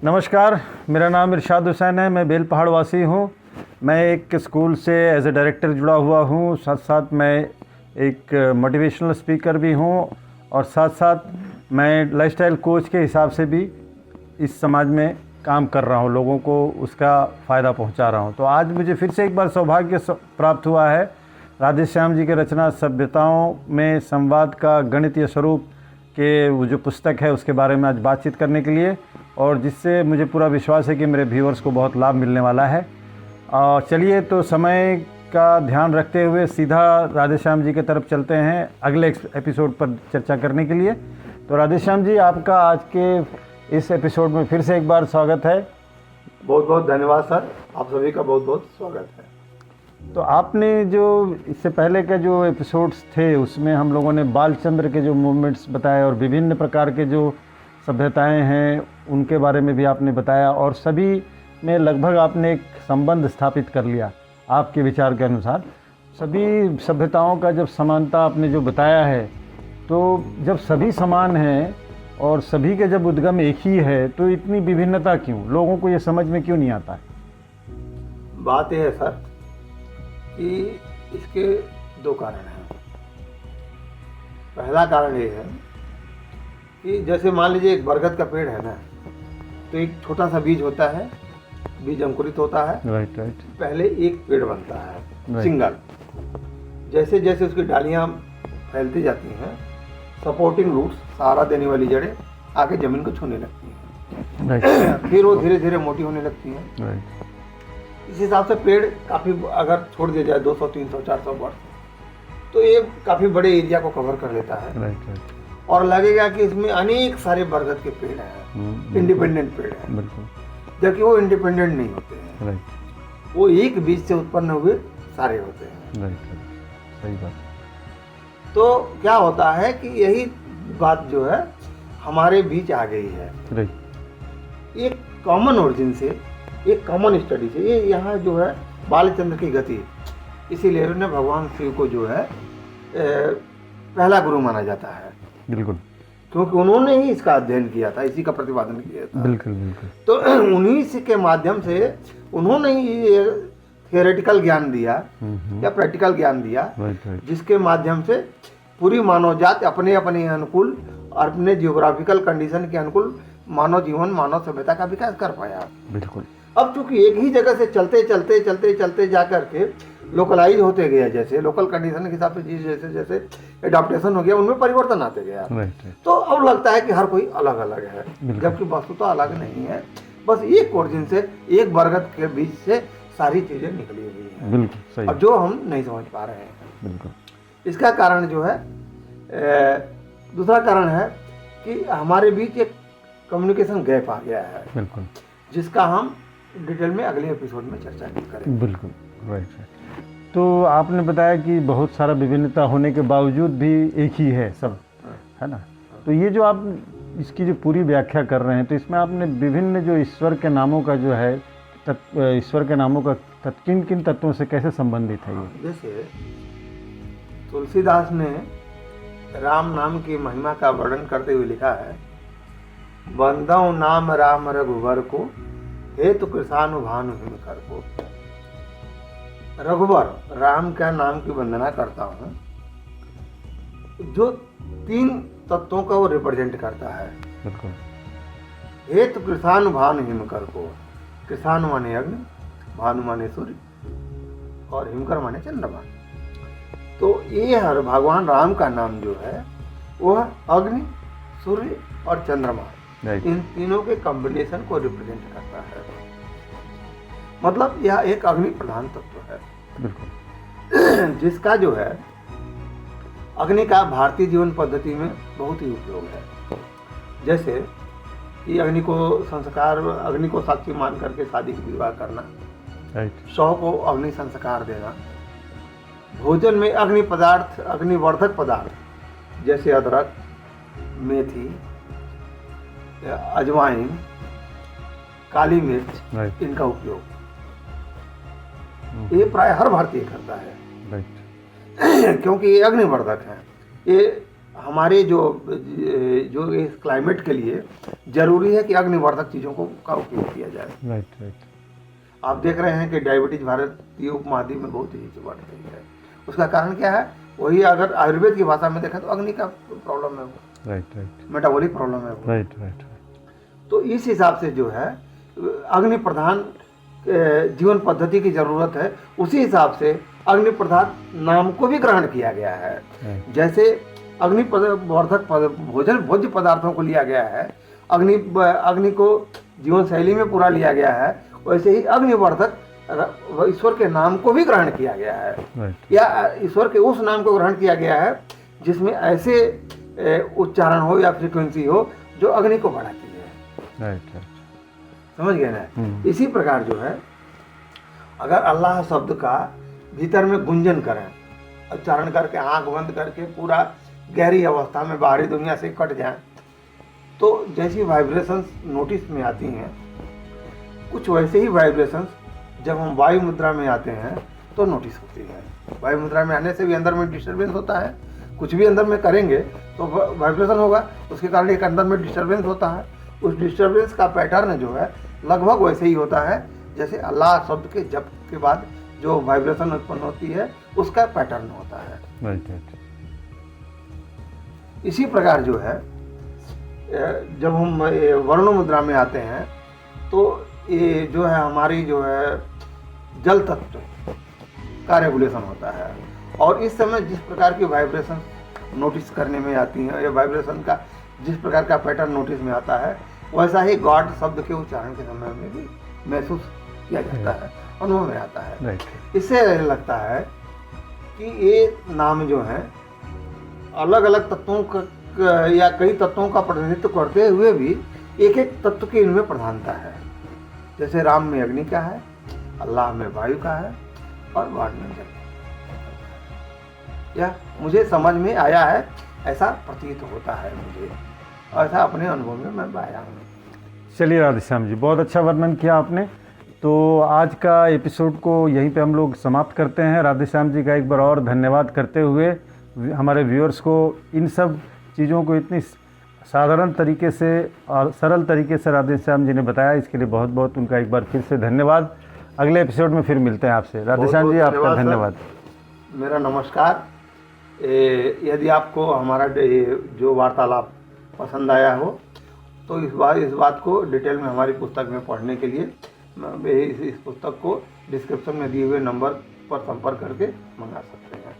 नमस्कार, मेरा नाम इरशाद हुसैन है। मैं बेल पहाड़ वासी हूँ। मैं एक स्कूल से एज ए डायरेक्टर जुड़ा हुआ हूँ। साथ साथ मैं एक मोटिवेशनल स्पीकर भी हूँ और साथ साथ मैं लाइफस्टाइल कोच के हिसाब से भी इस समाज में काम कर रहा हूँ, लोगों को उसका फ़ायदा पहुँचा रहा हूँ। तो आज मुझे फिर से एक बार सौभाग्य प्राप्त हुआ है राधे श्याम जी के रचना सभ्यताओं में संवाद का गणितीय स्वरूप के वो जो पुस्तक है उसके बारे में आज बातचीत करने के लिए, और जिससे मुझे पूरा विश्वास है कि मेरे व्यूअर्स को बहुत लाभ मिलने वाला है। चलिए तो समय का ध्यान रखते हुए सीधा राधे श्याम जी की तरफ चलते हैं अगले एपिसोड पर चर्चा करने के लिए। तो राधे श्याम जी, आपका आज के इस एपिसोड में फिर से एक बार स्वागत है। बहुत बहुत धन्यवाद सर, आप सभी का बहुत बहुत स्वागत है। तो आपने जो इससे पहले के जो एपिसोड्स थे उसमें हम लोगों ने बालचंद्र के जो मूवमेंट्स बताए और विभिन्न प्रकार के जो सभ्यताएं हैं उनके बारे में भी आपने बताया, और सभी में लगभग आपने एक संबंध स्थापित कर लिया। आपके विचार के अनुसार सभी सभ्यताओं का जब समानता आपने जो बताया है, तो जब सभी समान हैं और सभी के जब उद्गम एक ही है तो इतनी विभिन्नता क्यों? लोगों को ये समझ में क्यों नहीं आता है? बात यह है सर कि इसके दो कारण हैं। पहला कारण ये है कि जैसे मान लीजिए एक बरगद का पेड़ है ना, तो एक छोटा सा बीज होता है, बीज अंकुरित होता है, राइट। पहले एक पेड़ बनता है Right. सिंगल। जैसे जैसे उसकी डालियां फैलती जाती हैं, सपोर्टिंग रूट्स, सहारा देने वाली जड़ें आके जमीन को छूने लगती हैं, राइट फिर वो धीरे धीरे मोटी होने लगती हैं। राइट इस हिसाब से पेड़ काफ़ी अगर छोड़ दिया जाए 200, 300, 400 वर्ष, तो ये काफ़ी बड़े एरिया को कवर कर लेता है। राइट और लगेगा कि इसमें अनेक सारे बरगद के पेड़ हैं, इंडिपेंडेंट पेड़ हैं, बिल्कुल। जबकि वो इंडिपेंडेंट नहीं होते हैं। राइट वो एक बीज से उत्पन्न हुए सारे होते हैं। राइट, सही बात। तो क्या होता है कि यही बात जो है हमारे बीच आ गई है, राइट एक कॉमन ओरिजिन से, एक कॉमन स्टडी से। ये यहाँ जो है बालचंद्र की गति, इसीलिए उन्हें भगवान शिव को जो है पहला गुरु माना जाता है, बिल्कुल क्योंकि उन्होंने ही इसका अध्ययन किया था, इसी का प्रतिपादन किया था। बिल्कुल बिल्कुल। तो उन्हीं से के माध्यम से उन्होंने ही थियोरेटिकल ज्ञान दिया या प्रैक्टिकल ज्ञान दिया, राइट जिसके माध्यम से पूरी मानव जाति अपने अपने अनुकूल और अपने जियोग्राफिकल कंडीशन के अनुकूल मानव जीवन, मानव सभ्यता का विकास कर पाया। बिल्कुल। अब चूंकि एक ही जगह से चलते चलते चलते चलते जा करके लोकलाइज होते गया, जैसे लोकल कंडीशन के हिसाब से जैसे जैसे एडाप्टेशन हो गया, उनमें परिवर्तन आते गया। राइट तो अब लगता है कि हर कोई अलग अलग है, जबकि वस्तुतः अलग नहीं है। बस एक ओरिजिन से, एक बरगद के बीज से सारी चीजें निकली हुई हैं। बिल्कुल सही। और जो हम नहीं समझ पा रहे हैं, बिल्कुल। इसका कारण जो है दूसरा कारण है कि हमारे बीच एक कम्युनिकेशन गैप आ गया है, बिल्कुल जिसका हम डिटेल में अगले एपिसोड में चर्चा करेंगे। बिल्कुल। राइट। तो आपने बताया कि बहुत सारा विभिन्नता होने के बावजूद भी एक ही है सब, है ना? तो ये जो आप इसकी जो पूरी व्याख्या कर रहे हैं, तो इसमें आपने विभिन्न जो ईश्वर के नामों का जो है ईश्वर के नामों का किन किन तत्वों से कैसे संबंधित है ये? जैसे तुलसीदास ने राम नाम की महिमा का वर्णन करते हुए लिखा है, बंदौ नाम राम रघुवर को, हेतु कृषानु भानु हिमकर को। रघुवर, राम का नाम की वंदना करता हूँ, जो तीन तत्वों का वो रिप्रेजेंट करता है। बिल्कुल। हेतु कृषानु भानु हिमकर को। कृषानु माने अग्नि, भानु माने सूर्य और हिमकर माने चंद्रमा। तो ये हर भगवान राम का नाम जो है वह अग्नि, सूर्य और चंद्रमा, इन तीनों के कॉम्बिनेशन को रिप्रेजेंट करता है। मतलब यह एक अग्नि प्रधान तत्व है। बिल्कुल। जिसका जो है अग्नि का भारतीय जीवन पद्धति में बहुत ही उपयोग है। जैसे कि अग्नि को साक्षी मान करके शादी विवाह करना, राइट। 100 को अग्नि संस्कार देना, भोजन में अग्नि पदार्थ, अग्निवर्धक पदार्थ जैसे अदरक, मेथी, अजवाइन, काली मिर्च, इनका उपयोग ये प्राय हर भारतीय करता है, राइट। क्योंकि ये अग्निवर्धक है। ये हमारे जो इस क्लाइमेट के लिए जरूरी है कि अग्निवर्धक चीज़ों का उपयोग किया जाए। Right right. आप देख रहे हैं कि डायबिटीज भारतीय उपमहाद्वीप में बहुत तेजी से बढ़ रही है। उसका कारण क्या है? वही अगर आयुर्वेद की भाषा में देखा तो अग्नि का प्रॉब्लम है वो, राइट राइट। मेटाबॉलिक प्रॉब्लम है वो। Right right. तो इस हिसाब से जो है अग्नि प्रधान जीवन पद्धति की जरूरत है। उसी हिसाब से अग्नि प्रधान नाम को भी ग्रहण किया गया है। जैसे अग्निवर्धक भोज्य पदार्थों को लिया गया है, अग्नि को जीवन शैली में पूरा लिया गया है, वैसे ही अग्निवर्धक ईश्वर के नाम को भी ग्रहण किया गया है। या ईश्वर के उस नाम को ग्रहण किया गया है जिसमें ऐसे उच्चारण हो या फ्रीक्वेंसी हो जो अग्नि को बढ़ाती है। Right right. समझ गए ना? इसी प्रकार जो है अगर अल्लाह शब्द का भीतर में गुंजन करें, उच्चारण करके आंख बंद करके पूरा गहरी अवस्था में बाहरी दुनिया से कट जाएं, तो जैसी वाइब्रेशंस नोटिस में आती हैं, कुछ वैसे ही वाइब्रेशंस जब हम वायु मुद्रा में आते हैं तो नोटिस होती है। वायु मुद्रा में आने से भी अंदर में डिस्टर्बेंस होता है। कुछ भी अंदर में करेंगे तो वाइब्रेशन होगा, उसके कारण एक अंदर में डिस्टर्बेंस होता है। उस डिस्टर्बेंस का पैटर्न जो है लगभग वैसे ही होता है जैसे अल्लाह शब्द के जप के बाद जो वाइब्रेशन उत्पन्न होती है उसका पैटर्न होता है। Right right. इसी प्रकार जो है जब हम वर्ण मुद्रा में आते हैं तो ये जो है हमारी जो है जल तत्व का रेगुलेशन होता है। और इस समय जिस प्रकार की वाइब्रेशन नोटिस करने में आती हैं, या वाइब्रेशन का जिस प्रकार का पैटर्न नोटिस में आता है, वैसा ही गॉड शब्द के उच्चारण के समय में भी महसूस किया जाता है, अनुभव में आता है। इससे लगता है कि ये नाम जो है अलग अलग तत्वों का या कई तत्वों का प्रतिनिधित्व करते हुए भी एक एक तत्व की इनमें प्रधानता है। जैसे राम में अग्नि का है, अल्लाह में वायु का है और गॉड में जल। यह मुझे समझ में आया है, ऐसा प्रतीत होता है मुझे, ऐसा अपने अनुभव में मैं पाया हूँ। चलिए राधेश्याम जी, बहुत अच्छा वर्णन किया आपने। तो आज का एपिसोड को यहीं पे हम लोग समाप्त करते हैं। राधेश्याम जी का एक बार और धन्यवाद करते हुए हमारे व्यूअर्स को इन सब चीज़ों को इतनी साधारण तरीके से और सरल तरीके से राधेश्याम जी ने बताया, इसके लिए बहुत बहुत उनका एक बार फिर से धन्यवाद। अगले एपिसोड में फिर मिलते हैं आपसे। राधेश्याम जी, आपका धन्यवाद। मेरा नमस्कार। यदि आपको हमारा जो वार्तालाप पसंद आया हो तो इस बात को डिटेल में हमारी पुस्तक में पढ़ने के लिए इस पुस्तक को डिस्क्रिप्शन में दिए हुए नंबर पर संपर्क करके मंगा सकते हैं।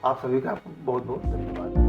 आप सभी का बहुत बहुत धन्यवाद।